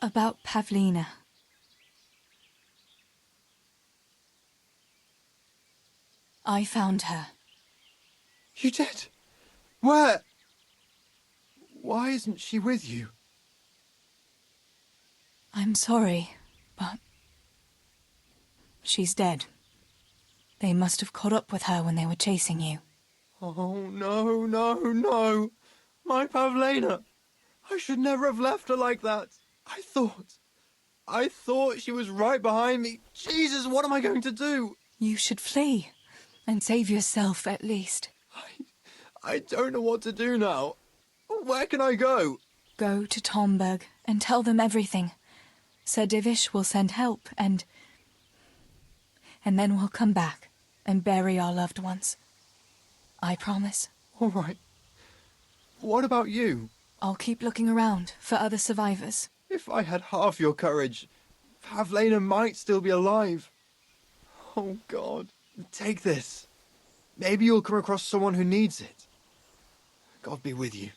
About Pavlina. I found her. You did? Where? Why isn't she with you? I'm sorry, but she's dead. They must have caught up with her when they were chasing you. Oh, no, no, no. My Pavlena. I should never have left her like that. I thought she was right behind me. Jesus, what am I going to do? You should flee, and save yourself at least. I don't know what to do now. Where can I go? Go to Tomberg and tell them everything. Sir Divish will send help, and then we'll come back and bury our loved ones. I promise. All right. What about you? I'll keep looking around for other survivors. If I had half your courage, Pavlena might still be alive. Oh, God. Take this. Maybe you'll come across someone who needs it. God be with you.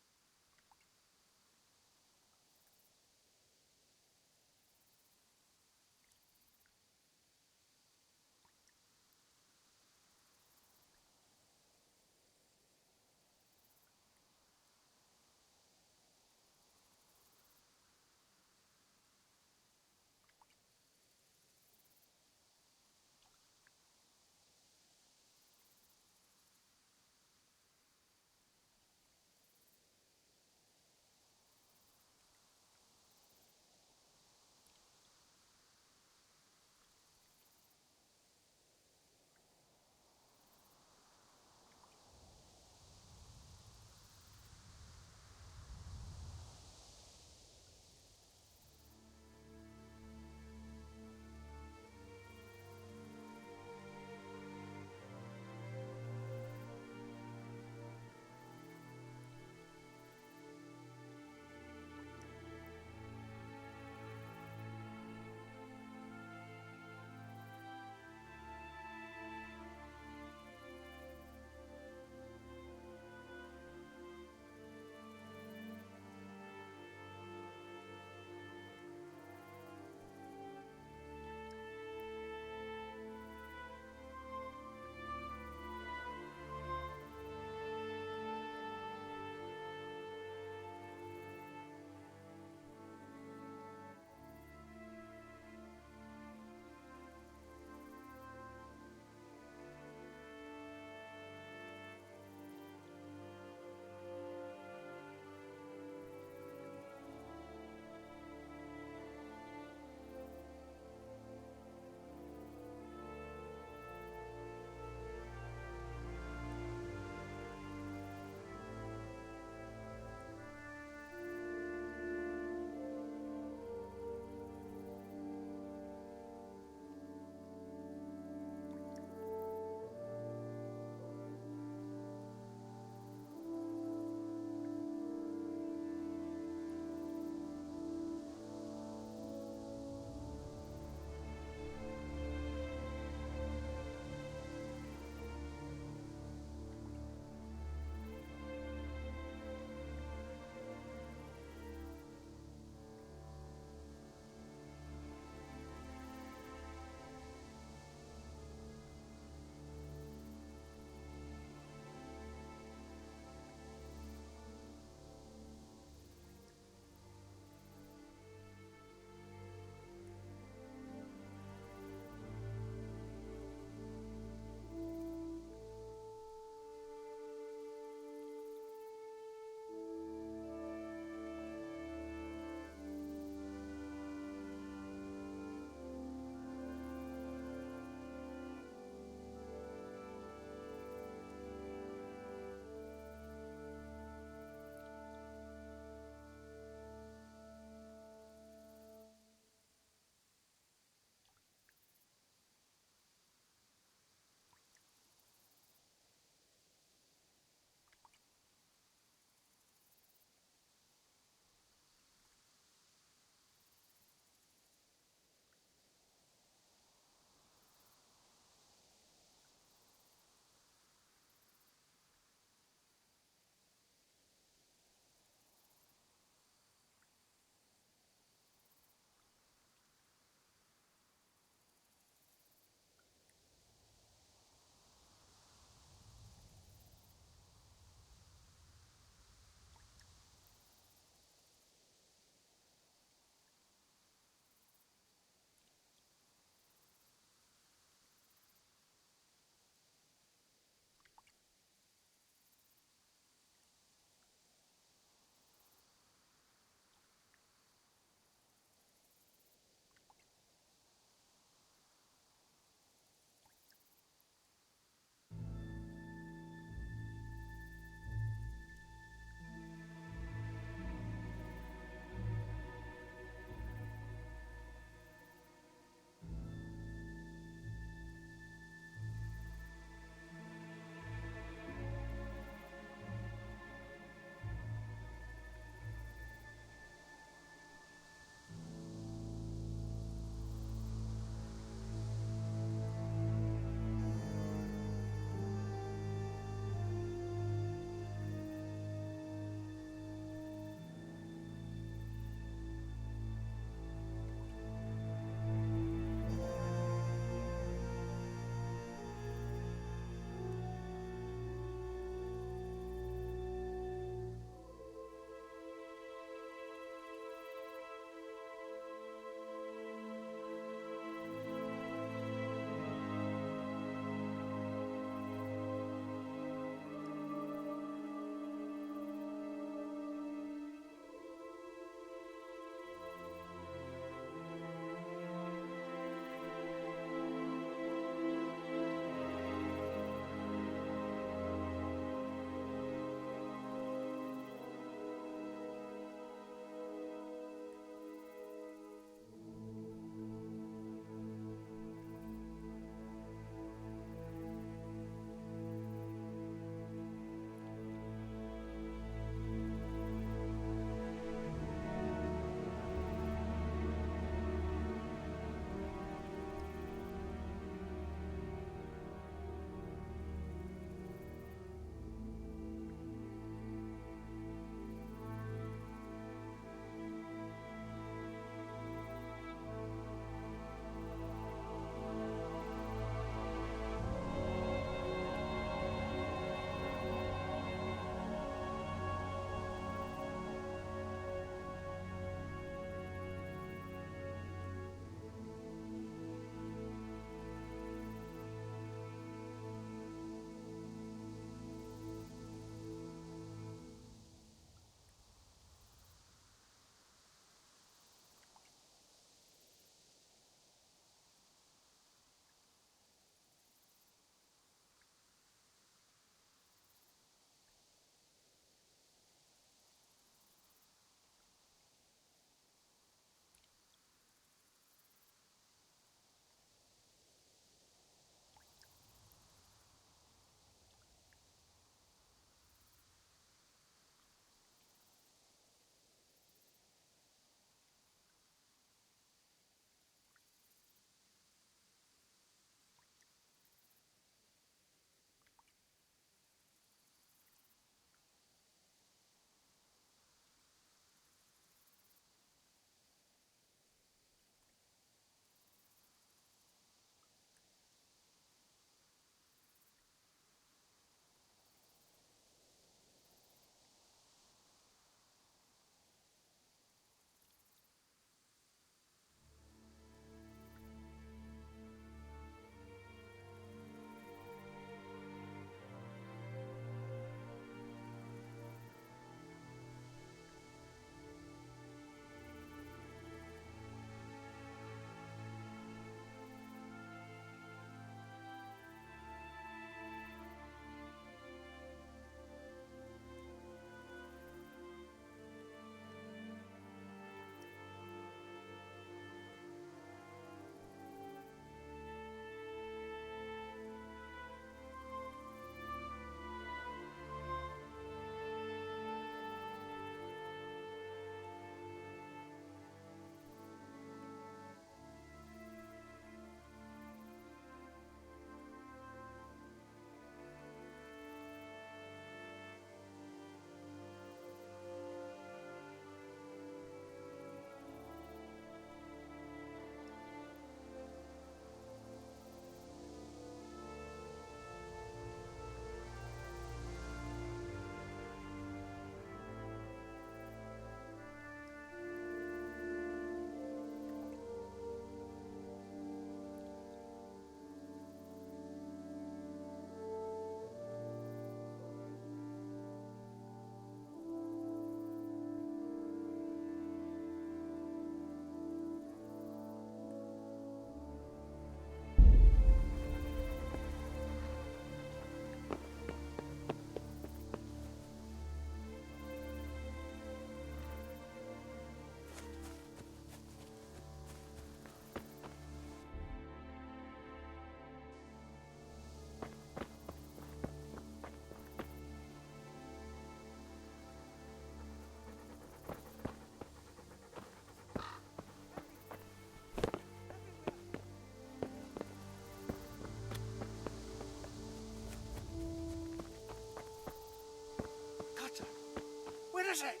is it?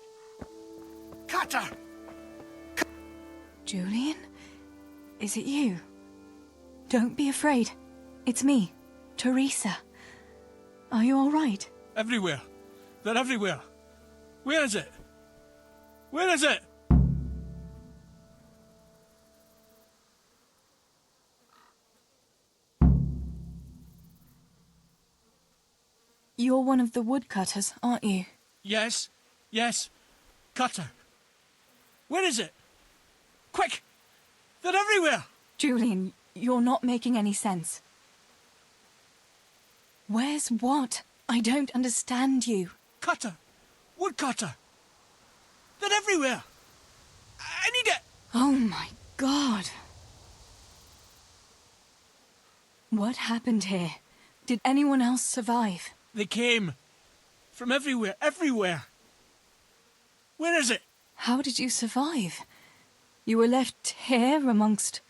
Cutter! Julian? Is it you? Don't be afraid. It's me, Teresa. Are you all right? Everywhere. They're everywhere. Where is it? Where is it? You're one of the woodcutters, aren't you? Yes. Yes. Cutter. Where is it? Quick! They're everywhere! Julian, you're not making any sense. Where's what? I don't understand you. Cutter! Woodcutter! They're everywhere! I need it! Oh my God. What happened here? Did anyone else survive? They came. From everywhere, everywhere. Where is it? How did you survive? You were left here amongst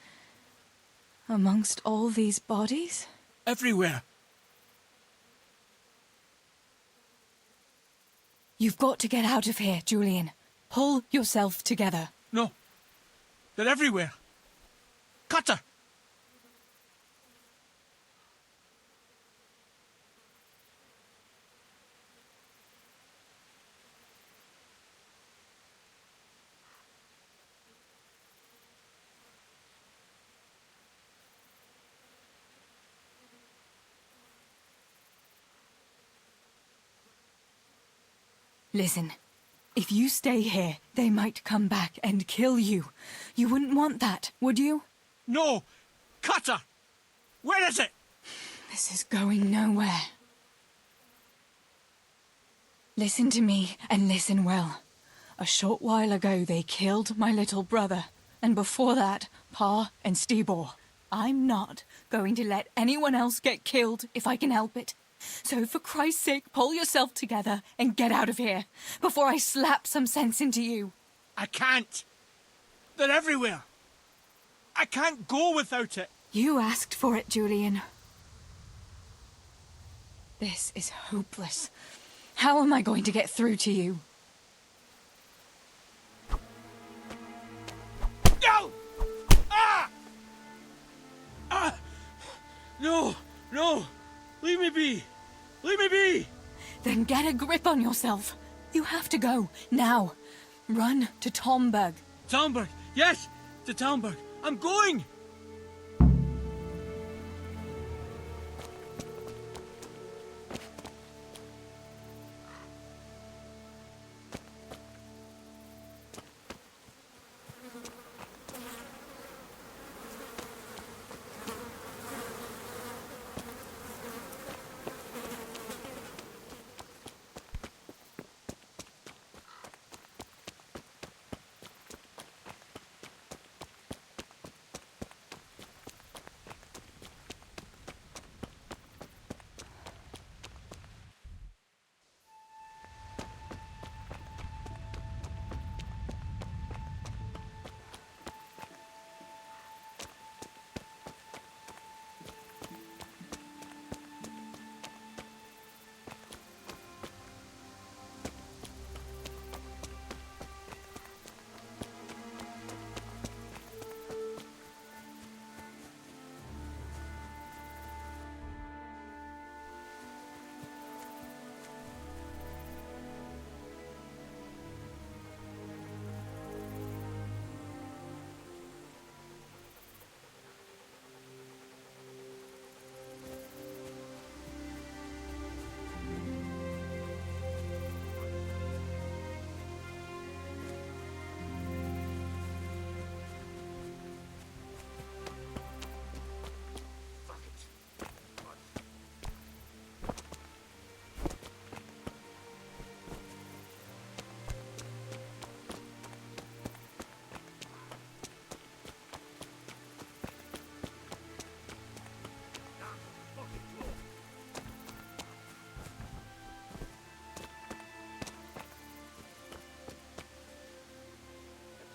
all these bodies? Everywhere. You've got to get out of here, Julian. Pull yourself together. No. They're everywhere. Cutter! Listen, if you stay here, they might come back and kill you. You wouldn't want that, would you? No! Cutter! Where is it? This is going nowhere. Listen to me, and listen well. A short while ago they killed my little brother, and before that, Pa and Stibor. I'm not going to let anyone else get killed if I can help it. So for Christ's sake, pull yourself together and get out of here, before I slap some sense into you. I can't. They're everywhere. I can't go without it. You asked for it, Julian. This is hopeless. How am I going to get through to you? No! Ah! Ah! No! No! Leave me be! Leave me be! Then get a grip on yourself. You have to go, now. Run to Tomberg. Talmberg! Yes! To Talmberg! I'm going!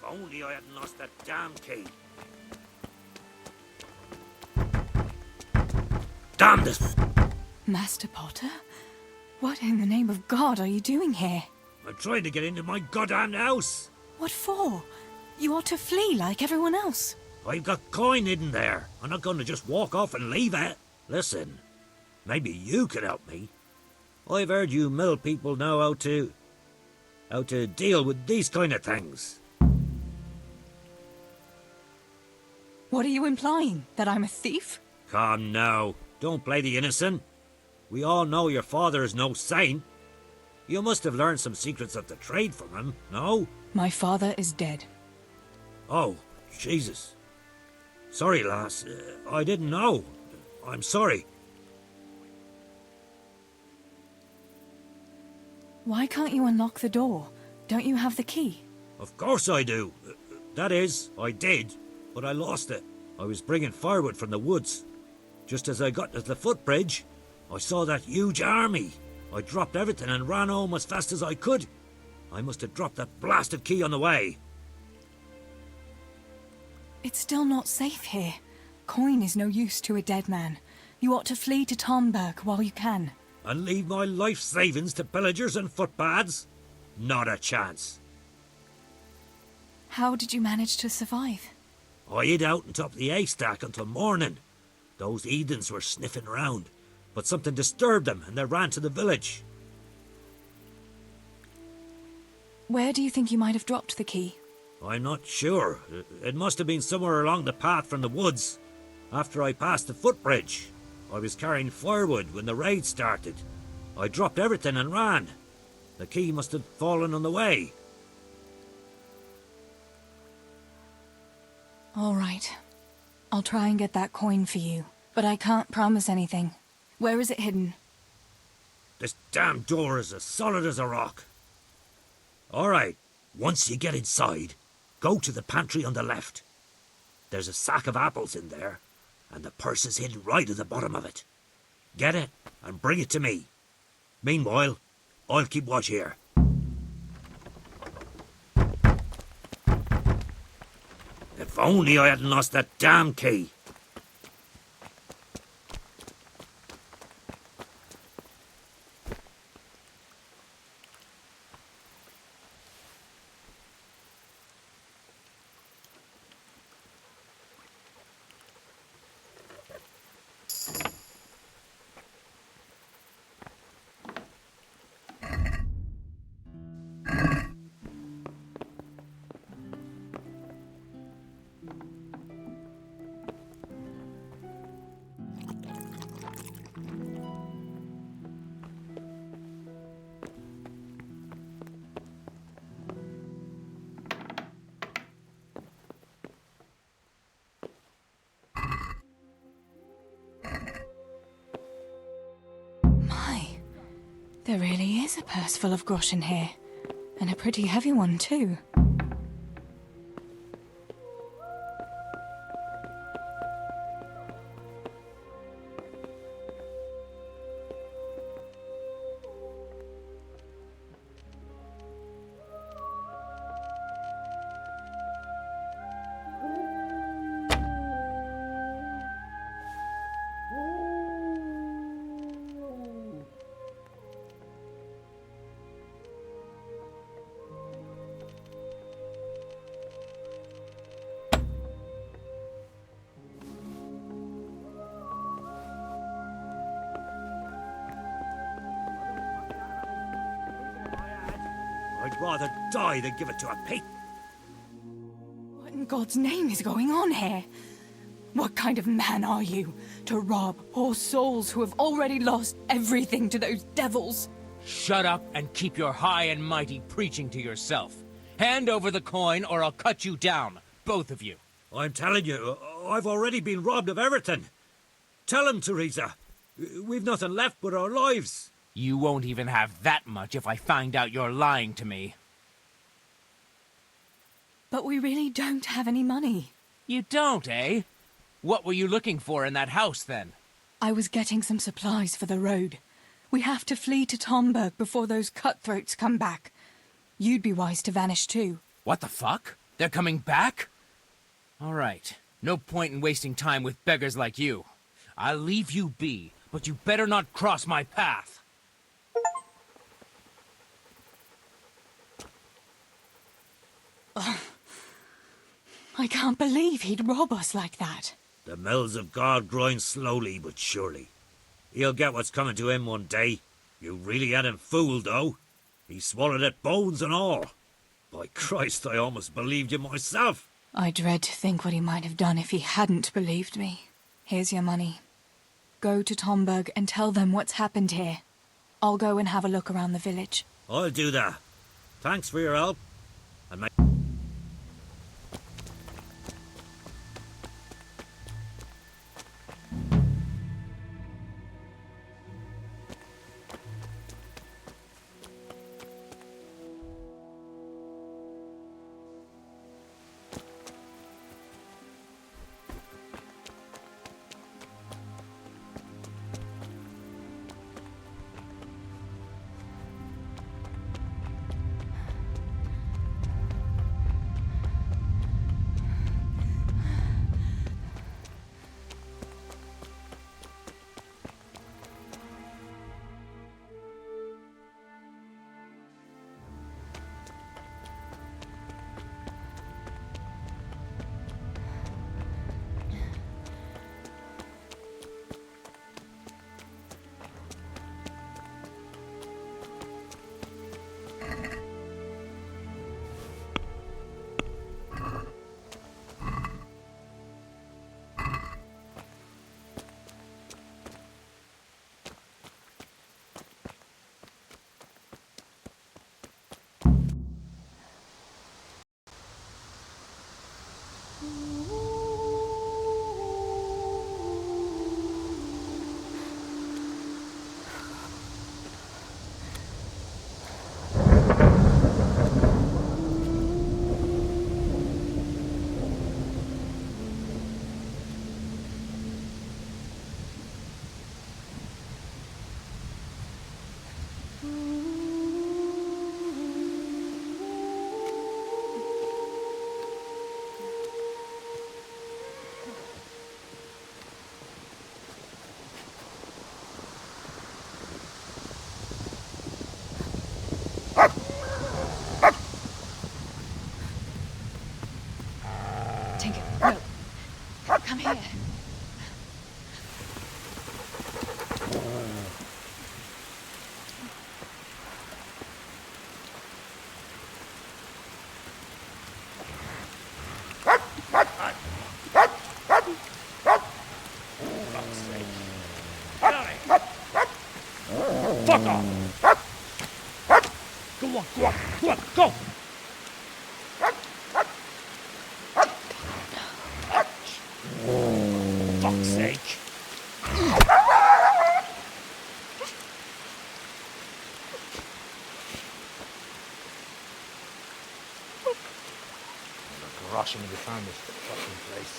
Only I hadn't lost that damn key. Damn this! Master Potter? What in the name of God are you doing here? I'm trying to get into my goddamn house. What for? You ought to flee like everyone else. I've got coin hidden there. I'm not going to just walk off and leave it. Listen, maybe you could help me. I've heard you mill people know how to deal with these kind of things. What are you implying? That I'm a thief? Come now, don't play the innocent. We all know your father is no saint. You must have learned some secrets of the trade from him, no? My father is dead. Oh, Jesus. Sorry, lass. I didn't know. I'm sorry. Why can't you unlock the door? Don't you have the key? Of course I do. That is, I did, but I lost it. I was bringing firewood from the woods. Just as I got to the footbridge, I saw that huge army. I dropped everything and ran home as fast as I could. I must have dropped that blasted key on the way. It's still not safe here. Coin is no use to a dead man. You ought to flee to Tomberg while you can. And leave my life savings to pillagers and footpads? Not a chance. How did you manage to survive? I hid out on top of the haystack until morning. Those heathens were sniffing around, but something disturbed them and they ran to the village. Where do you think you might have dropped the key? I'm not sure. It must have been somewhere along the path from the woods. After I passed the footbridge, I was carrying firewood when the raid started. I dropped everything and ran. The key must have fallen on the way. All right. I'll try and get that coin for you, but I can't promise anything. Where is it hidden? This damn door is as solid as a rock. All right, once you get inside, go to the pantry on the left. There's a sack of apples in there, and the purse is hidden right at the bottom of it. Get it and bring it to me. Meanwhile, I'll keep watch here. If only I hadn't lost that damn key. There really is a purse full of groschen here, and a pretty heavy one too. I'd rather die than give it to a pig. What in God's name is going on here? What kind of man are you to rob poor souls who have already lost everything to those devils? Shut up and keep your high and mighty preaching to yourself. Hand over the coin or I'll cut you down, both of you. I'm telling you, I've already been robbed of everything. Tell him, Teresa. We've nothing left but our lives. You won't even have that much if I find out you're lying to me. But we really don't have any money. You don't, eh? What were you looking for in that house, then? I was getting some supplies for the road. We have to flee to Tomberg before those cutthroats come back. You'd be wise to vanish too. What the fuck? They're coming back? All right. No point in wasting time with beggars like you. I'll leave you be, but you better not cross my path. I can't believe he'd rob us like that. The mills of God grind slowly but surely. He'll get what's coming to him one day. You really had him fooled, though. He swallowed it, bones and all. By Christ, I almost believed you myself. I dread to think what he might have done if he hadn't believed me. Here's your money. Go to Tomberg and tell them what's happened here. I'll go and have a look around the village. I'll do that. Thanks for your help. And my... Tinker, no. Come here. Fuck off! Go on, go on, go on, go! Fuck's sake! Rushing to find this fucking place.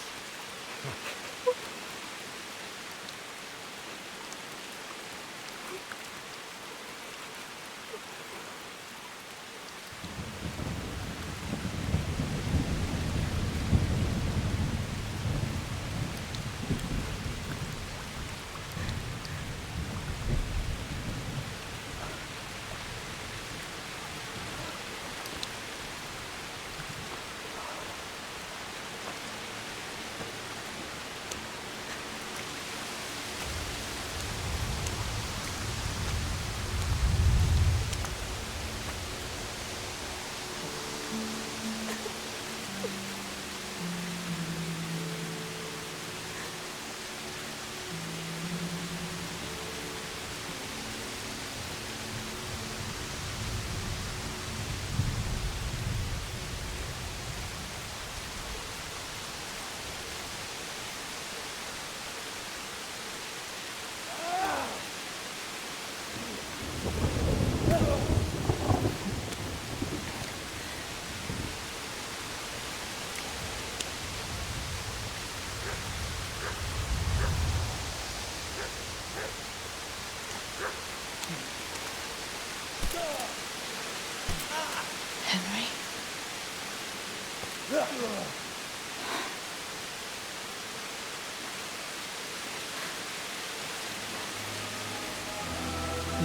Henry?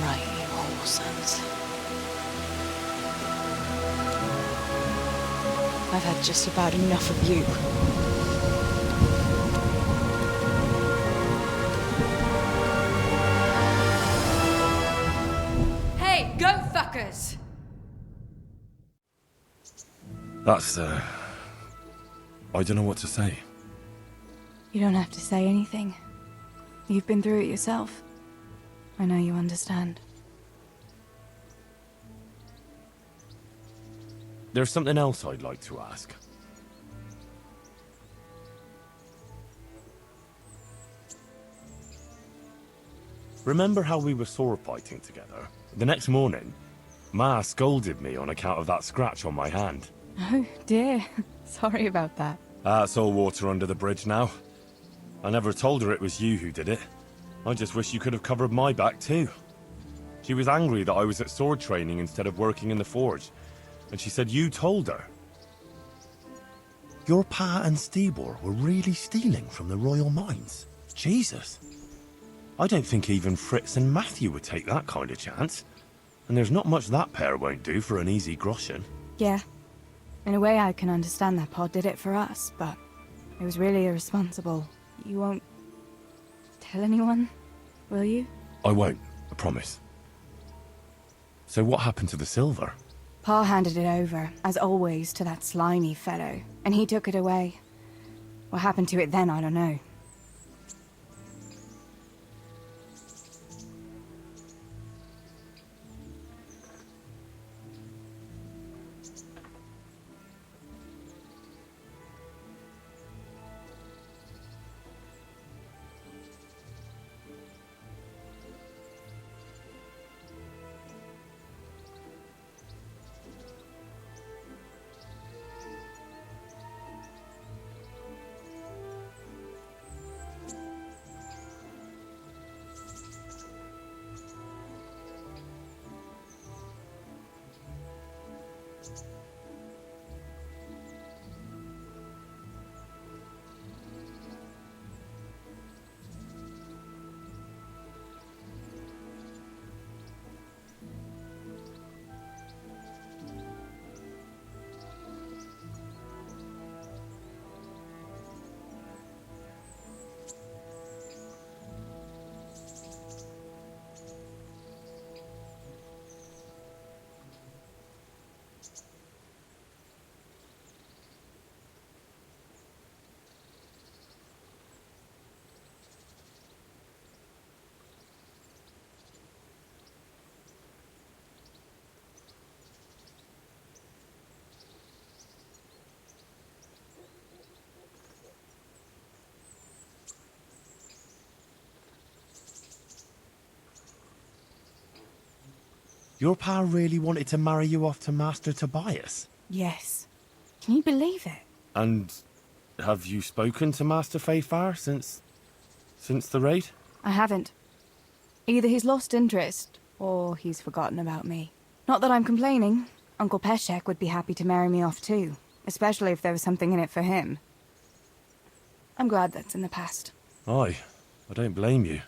Right, you whole sons. I've had just about enough of you. Hey, go fuckers! That's, I don't know what to say. You don't have to say anything. You've been through it yourself. I know you understand. There's something else I'd like to ask. Remember how we were sword fighting together? The next morning, Ma scolded me on account of that scratch on my hand. Oh, dear. Sorry about that. That's all water under the bridge now. I never told her it was you who did it. I just wish you could have covered my back too. She was angry that I was at sword training instead of working in the forge, and she said you told her. Your pa and Stibor were really stealing from the royal mines? Jesus. I don't think even Fritz and Matthew would take that kind of chance. And there's not much that pair won't do for an easy groschen. Yeah. In a way, I can understand that Pa did it for us, but it was really irresponsible. You won't tell anyone, will you? I won't, I promise. So what happened to the silver? Pa handed it over, as always, to that slimy fellow, and he took it away. What happened to it then, I don't know. Your pa really wanted to marry you off to Master Tobias? Yes. Can you believe it? And have you spoken to Master Fayfar since the raid? I haven't. Either he's lost interest, or he's forgotten about me. Not that I'm complaining. Uncle Peshek would be happy to marry me off too, especially if there was something in it for him. I'm glad that's in the past. Aye, I don't blame you.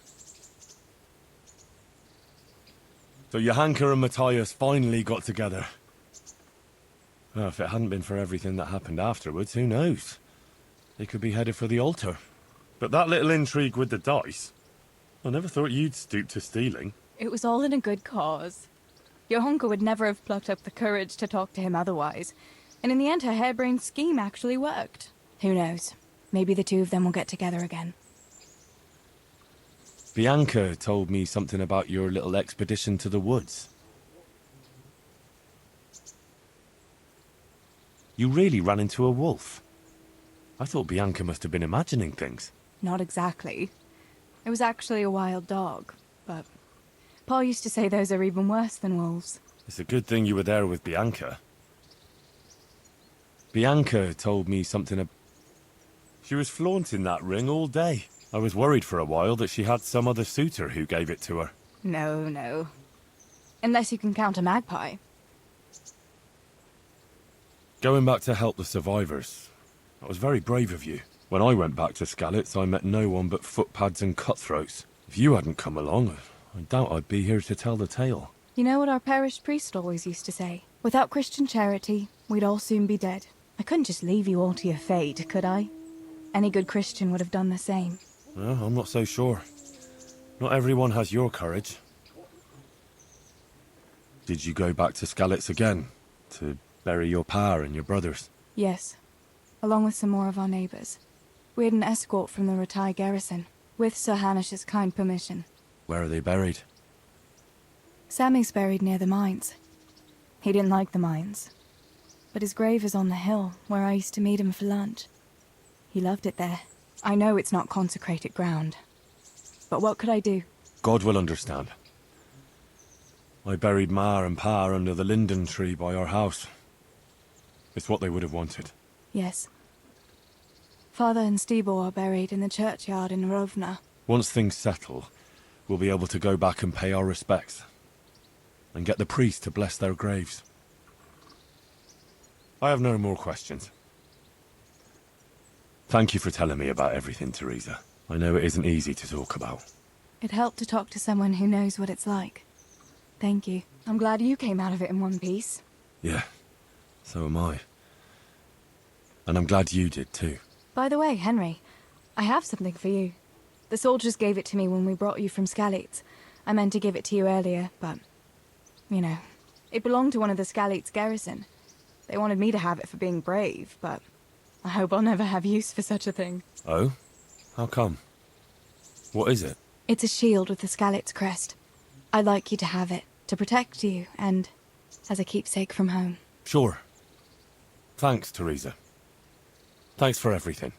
So Johanka and Matthias finally got together. Well, if it hadn't been for everything that happened afterwards, who knows? They could be headed for the altar. But that little intrigue with the dice, I never thought you'd stoop to stealing. It was all in a good cause. Johanka would never have plucked up the courage to talk to him otherwise. And in the end, her harebrained scheme actually worked. Who knows? Maybe the two of them will get together again. Bianca told me something about your little expedition to the woods. You really ran into a wolf. I thought Bianca must have been imagining things. Not exactly. It was actually a wild dog, but Pa used to say those are even worse than wolves. It's a good thing you were there with Bianca. Bianca told me something She was flaunting that ring all day. I was worried for a while that she had some other suitor who gave it to her. No. Unless you can count a magpie. Going back to help the survivors, that was very brave of you. When I went back to Skalitz, I met no one but footpads and cutthroats. If you hadn't come along, I doubt I'd be here to tell the tale. You know what our parish priest always used to say? Without Christian charity, we'd all soon be dead. I couldn't just leave you all to your fate, could I? Any good Christian would have done the same. Well, I'm not so sure. Not everyone has your courage. Did you go back to Skalitz again? To bury your pa and your brothers? Yes, along with some more of our neighbours. We had an escort from the retired garrison, with Sir Hanish's kind permission. Where are they buried? Sammy's buried near the mines. He didn't like the mines, but his grave is on the hill where I used to meet him for lunch. He loved it there. I know it's not consecrated ground, but what could I do? God will understand. I buried Ma and Pa under the linden tree by our house. It's what they would have wanted. Yes. Father and Stibor are buried in the churchyard in Rovna. Once things settle, we'll be able to go back and pay our respects. And get the priest to bless their graves. I have no more questions. Thank you for telling me about everything, Teresa. I know it isn't easy to talk about. It helped to talk to someone who knows what it's like. Thank you. I'm glad you came out of it in one piece. Yeah, so am I. And I'm glad you did too. By the way, Henry, I have something for you. The soldiers gave it to me when we brought you from Skalitz. I meant to give it to you earlier, but... you know, it belonged to one of the Skalitz garrison. They wanted me to have it for being brave, but I hope I'll never have use for such a thing. Oh? How come? What is it? It's a shield with the Skalitz crest. I'd like you to have it, to protect you, and as a keepsake from home. Sure. Thanks, Teresa. Thanks for everything.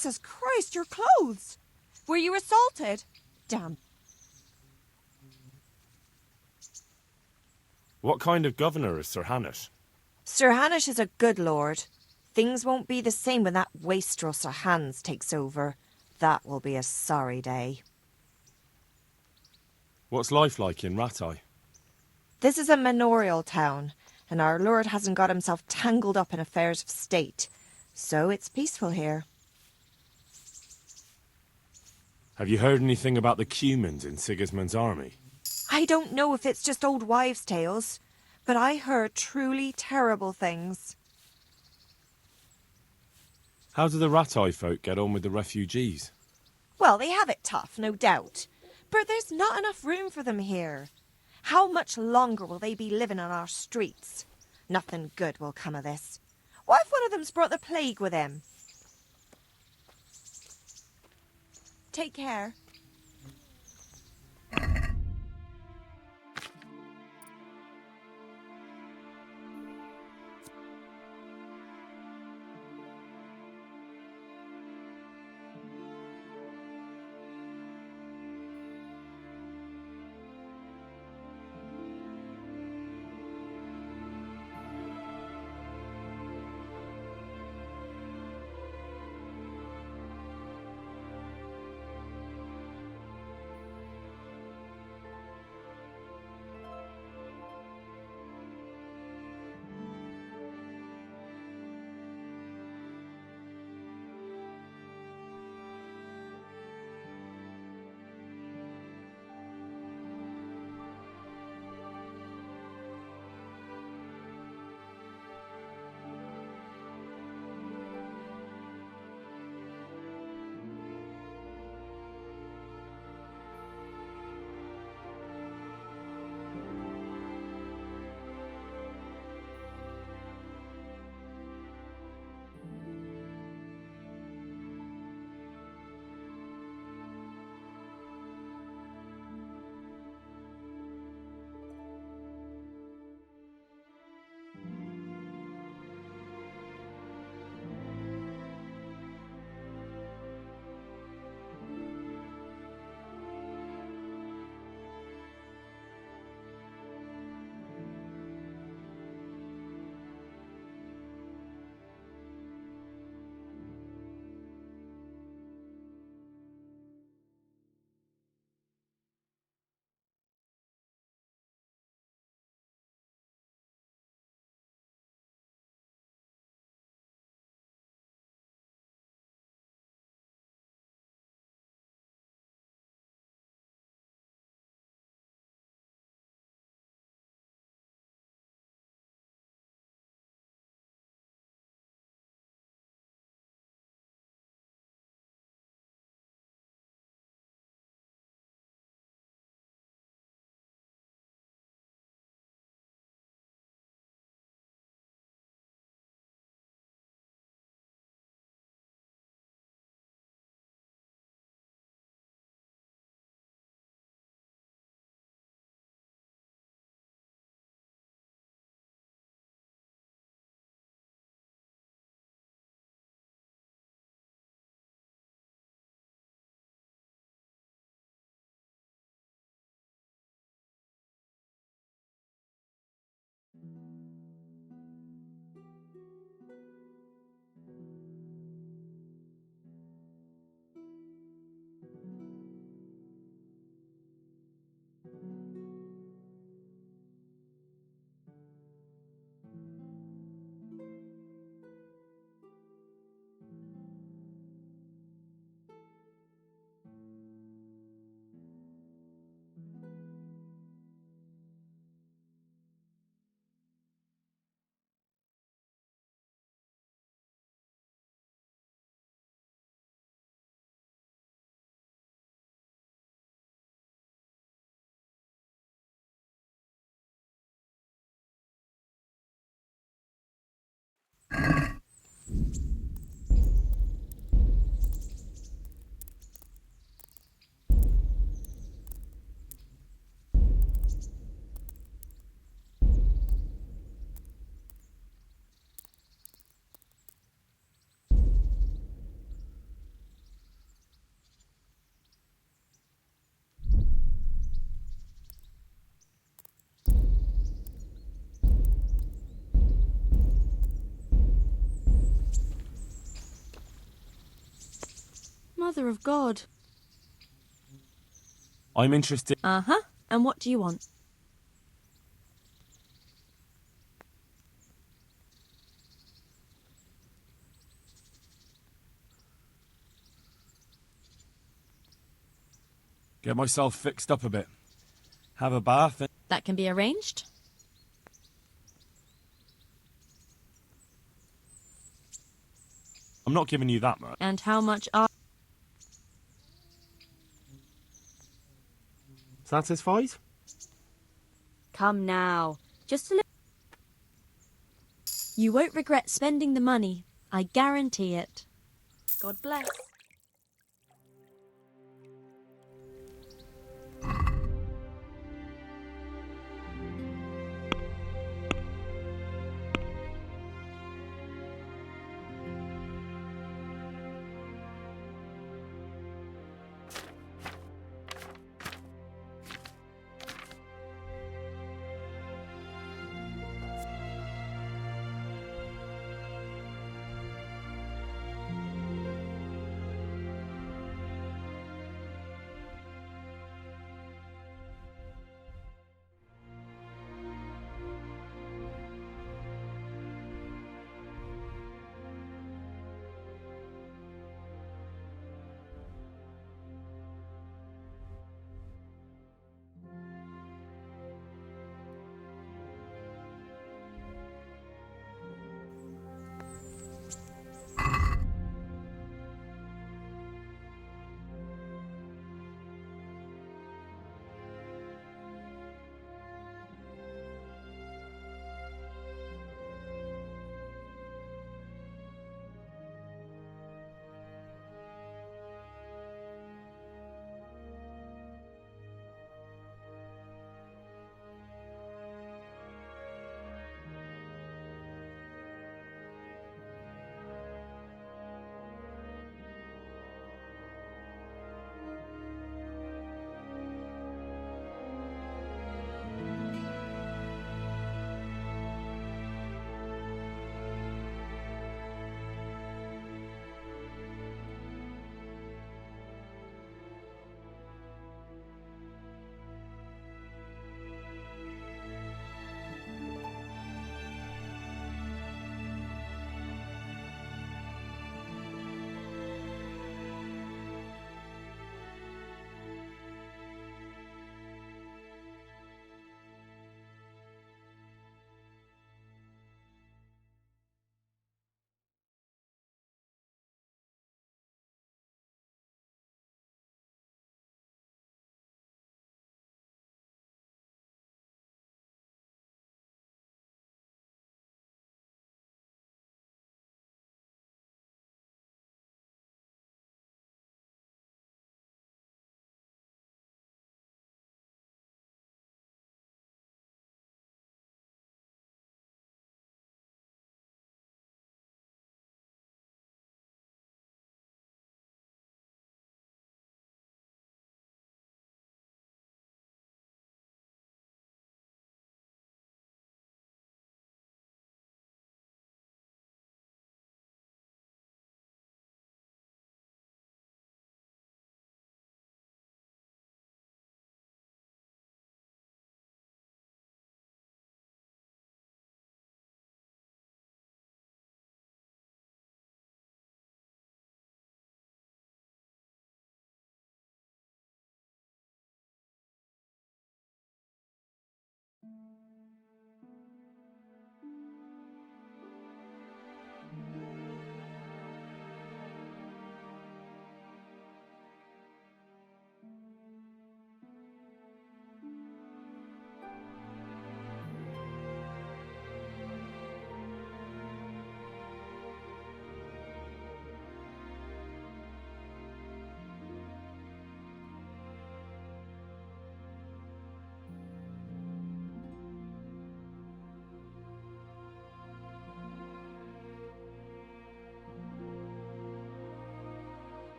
Jesus Christ, your clothes! Were you assaulted? Damn. What kind of governor is Sir Hanush? Sir Hanush is a good lord. Things won't be the same when that wastrel Sir Hans takes over. That will be a sorry day. What's life like in Rattay? This is a manorial town, and our lord hasn't got himself tangled up in affairs of state. So it's peaceful here. Have you heard anything about the Cumans in Sigismund's army? I don't know if it's just old wives' tales, but I heard truly terrible things. How do the Rattay folk get on with the refugees? Well, they have it tough, no doubt. But there's not enough room for them here. How much longer will they be living on our streets? Nothing good will come of this. What if one of them's brought the plague with him? Take care. Mother of God. I'm interested. Uh-huh. And what do you want? Get myself fixed up a bit. Have a bath and... That can be arranged. I'm not giving you that much. And how much are... Satisfied? Come now. Just a little... You won't regret spending the money. I guarantee it. God bless.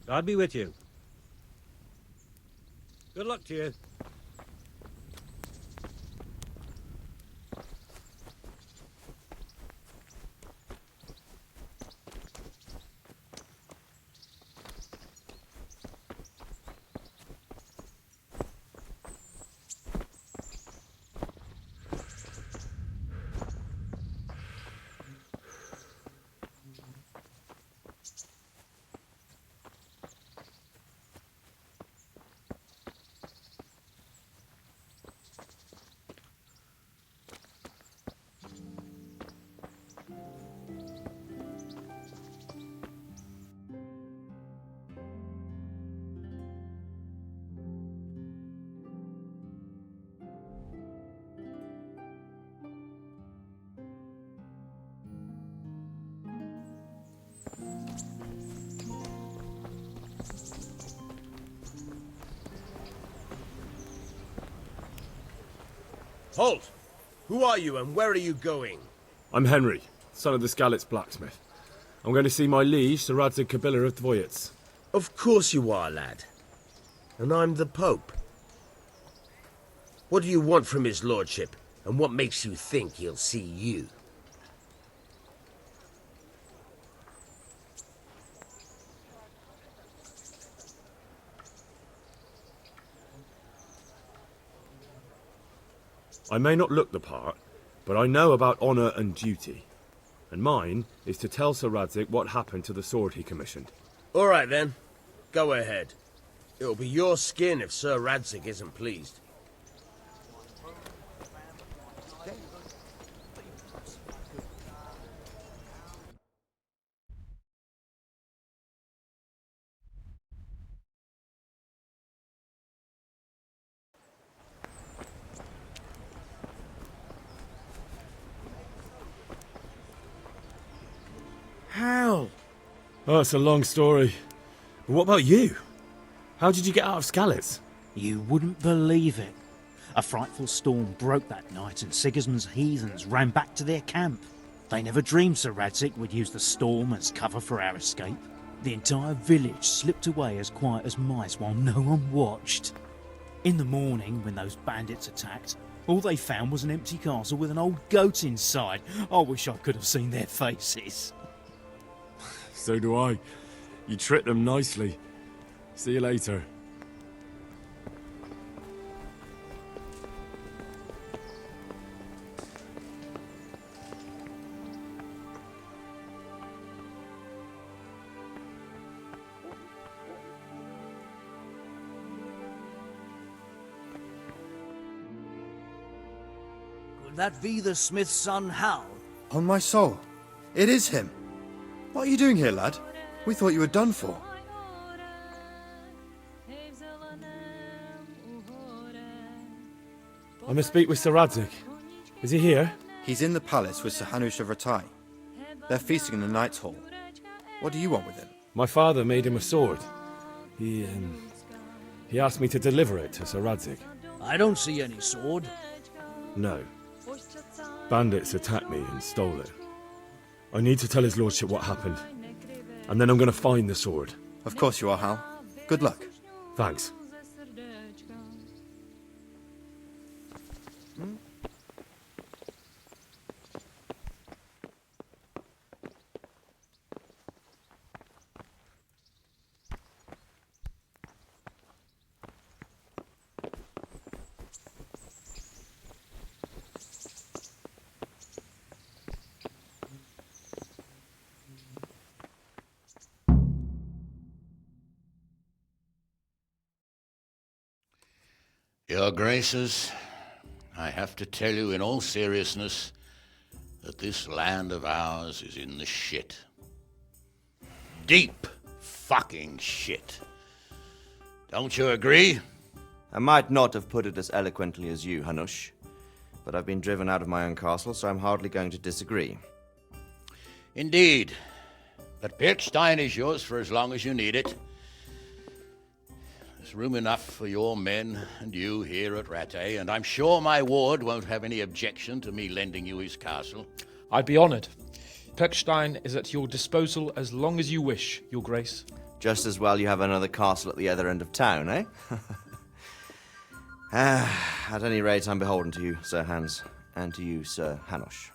God be with you. Good luck to you. Halt! Who are you and where are you going? I'm Henry, son of the Skalitz blacksmith. I'm going to see my liege, Sir Radzig Kabiller of Dvoyets. Of course you are, lad. And I'm the Pope. What do you want from his lordship, and what makes you think he'll see you? I may not look the part, but I know about honour and duty. And mine is to tell Sir Radzig what happened to the sword he commissioned. All right, then. Go ahead. It'll be your skin if Sir Radzig isn't pleased. How? Oh, it's a long story. But what about you? How did you get out of Skalitz? You wouldn't believe it. A frightful storm broke that night and Sigismund's heathens ran back to their camp. They never dreamed Sir Radzig would use the storm as cover for our escape. The entire village slipped away as quiet as mice while no one watched. In the morning, when those bandits attacked, all they found was an empty castle with an old goat inside. I wish I could have seen their faces. So do I. You tricked them nicely. See you later. Could that be the smith's son, Hal? On my soul. It is him. What are you doing here, lad? We thought you were done for. I must speak with Sir Radzig. Is he here? He's in the palace with Sir Hanush of Rattay. They're feasting in the Knight's Hall. What do you want with him? My father made him a sword. He asked me to deliver it to Sir Radzig. I don't see any sword. No. Bandits attacked me and stole it. I need to tell his lordship what happened. And then I'm going to find the sword. Of course you are, Hal. Good luck. Thanks. Your Graces, I have to tell you in all seriousness that this land of ours is in the shit. Deep fucking shit. Don't you agree? I might not have put it as eloquently as you, Hanush, but I've been driven out of my own castle, so I'm hardly going to disagree. Indeed. But Pirkstein is yours for as long as you need it. There's room enough for your men and you here at Rattay, and I'm sure my ward won't have any objection to me lending you his castle. I'd be honoured. Pirkstein is at your disposal as long as you wish, Your Grace. Just as well you have another castle at the other end of town, eh? At any rate, I'm beholden to you, Sir Hans, and to you, Sir Hanush.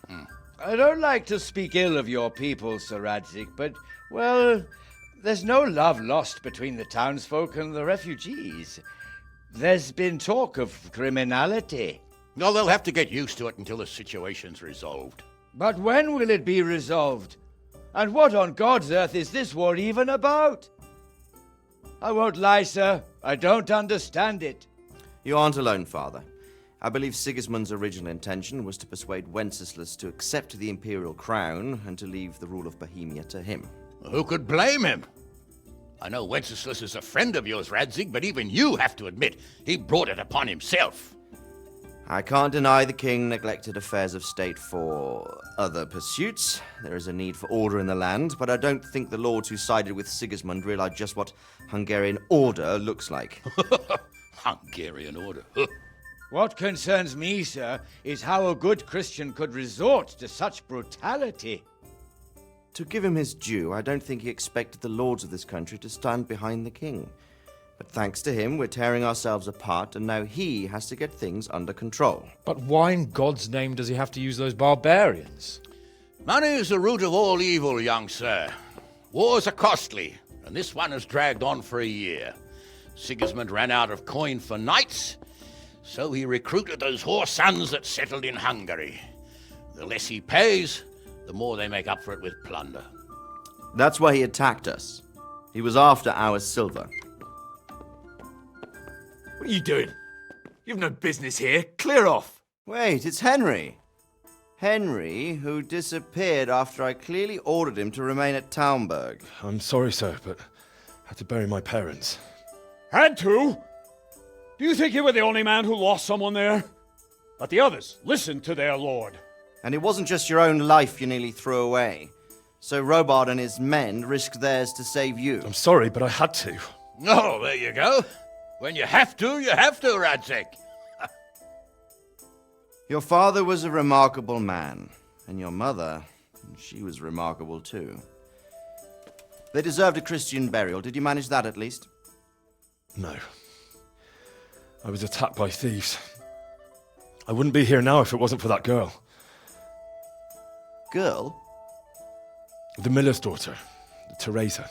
I don't like to speak ill of your people, Sir Radzik, but, well, there's no love lost between the townsfolk and the refugees. There's been talk of criminality. No, they'll have to get used to it until the situation's resolved. But when will it be resolved? And what on God's earth is this war even about? I won't lie, sir. I don't understand it. You aren't alone, Father. I believe Sigismund's original intention was to persuade Wenceslas to accept the imperial crown and to leave the rule of Bohemia to him. Who could blame him? I know Wenceslas is a friend of yours, Radzig, but even you have to admit he brought it upon himself. I can't deny the king neglected affairs of state for other pursuits. There is a need for order in the land, but I don't think the lords who sided with Sigismund realized just what Hungarian order looks like. Hungarian order? What concerns me, sir, is how a good Christian could resort to such brutality. To give him his due, I don't think he expected the lords of this country to stand behind the king. But thanks to him, we're tearing ourselves apart, and now he has to get things under control. But why in God's name does he have to use those barbarians? Money is the root of all evil, young sir. Wars are costly, and this one has dragged on for a year. Sigismund ran out of coin for knights, so he recruited those whore sons that settled in Hungary. The less he pays, the more they make up for it with plunder. That's why he attacked us. He was after our silver. What are you doing? You've no business here. Clear off. Wait, it's Henry. Henry, who disappeared after I clearly ordered him to remain at Taumberg. I'm sorry, sir, but I had to bury my parents. Had to? Do you think you were the only man who lost someone there? But the others listened to their lord. And it wasn't just your own life you nearly threw away. So Robard and his men risked theirs to save you. I'm sorry, but I had to. Oh, there you go. When you have to, Radzig. Your father was a remarkable man, and your mother, she was remarkable too. They deserved a Christian burial. Did you manage that at least? No. I was attacked by thieves. I wouldn't be here now if it wasn't for that girl. Girl? The miller's daughter, Teresa.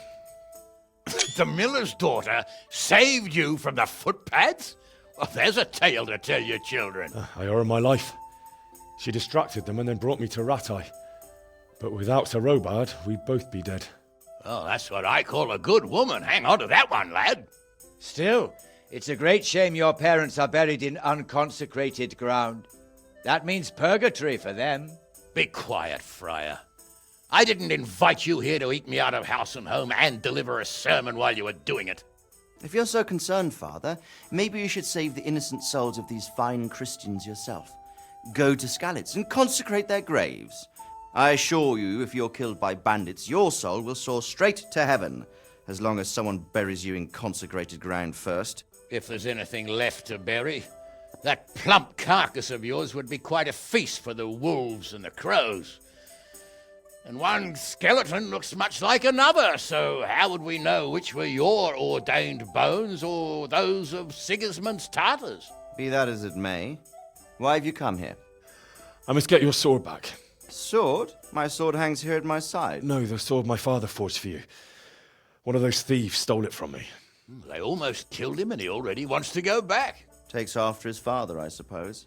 The miller's daughter saved you from the footpads? Well, there's a tale to tell your children. I owe her my life. She distracted them and then brought me to Rattay. But without Sir Robard, we'd both be dead. Oh, that's what I call a good woman. Hang on to that one, lad. Still, it's a great shame your parents are buried in unconsecrated ground. That means purgatory for them. Be quiet, Friar. I didn't invite you here to eat me out of house and home and deliver a sermon while you were doing it. If you're so concerned, Father, maybe you should save the innocent souls of these fine Christians yourself. Go to Skalitz and consecrate their graves. I assure you, if you're killed by bandits, your soul will soar straight to heaven, as long as someone buries you in consecrated ground first. If there's anything left to bury, that plump carcass of yours would be quite a feast for the wolves and the crows. And one skeleton looks much like another, so how would we know which were your ordained bones or those of Sigismund's Tartars? Be that as it may, why have you come here? I must get your sword back. Sword? My sword hangs here at my side. No, the sword my father forged for you. One of those thieves stole it from me. They almost killed him and he already wants to go back. Takes after his father, I suppose.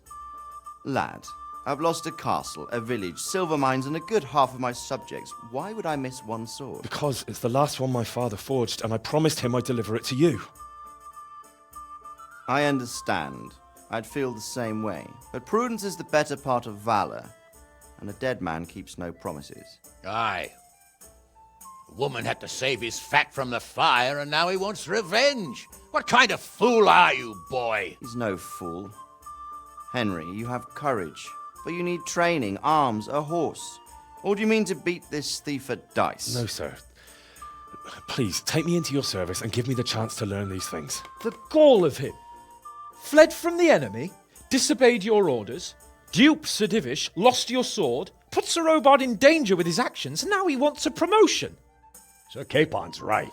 Lad, I've lost a castle, a village, silver mines, and a good half of my subjects. Why would I miss one sword? Because it's the last one my father forged, and I promised him I'd deliver it to you. I understand. I'd feel the same way. But prudence is the better part of valor, and a dead man keeps no promises. Aye. The woman had to save his fat from the fire, and now he wants revenge. What kind of fool are you, boy? He's no fool. Henry, you have courage, but you need training, arms, a horse. Or do you mean to beat this thief at dice? No, sir. Please, take me into your service and give me the chance to learn these things. The gall of him. Fled from the enemy, disobeyed your orders, duped Sir Divish, lost your sword, put Sir Robard in danger with his actions, and now he wants a promotion. Sir Capon's right.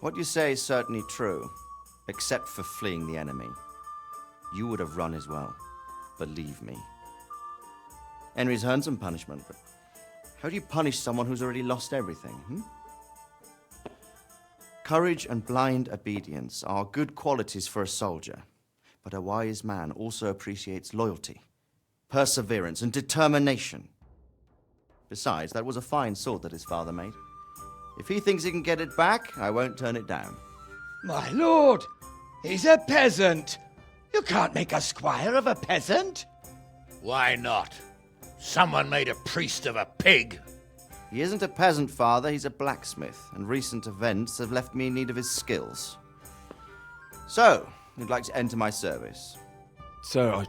What you say is certainly true, except for fleeing the enemy. You would have run as well, believe me. Henry's earned some punishment, but how do you punish someone who's already lost everything, Courage and blind obedience are good qualities for a soldier, but a wise man also appreciates loyalty, perseverance, and determination. Besides, that was a fine sword that his father made. If he thinks he can get it back, I won't turn it down. My lord, he's a peasant. You can't make a squire of a peasant. Why not? Someone made a priest of a pig. He isn't a peasant, father, he's a blacksmith, and recent events have left me in need of his skills. So, you'd like to enter my service? Sir,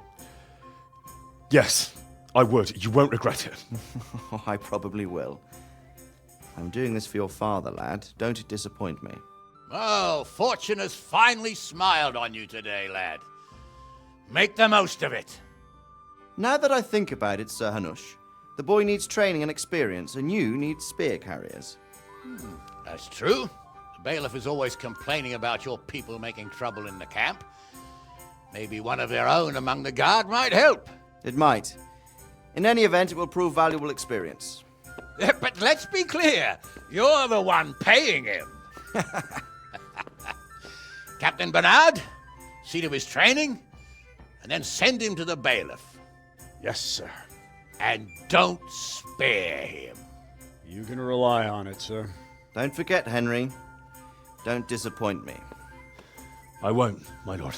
Yes, I would. You won't regret it. I probably will. I'm doing this for your father, lad. Don't disappoint me. Oh, fortune has finally smiled on you today, lad. Make the most of it. Now that I think about it, Sir Hanush, the boy needs training and experience, and you need spear carriers. That's true. The bailiff is always complaining about your people making trouble in the camp. Maybe one of their own among the guard might help. It might. In any event, it will prove valuable experience. But let's be clear. You're the one paying him. Captain Bernard, see to his training, and then send him to the bailiff. Yes, sir. And don't spare him. You can rely on it, sir. Don't forget, Henry. Don't disappoint me. I won't, my lord.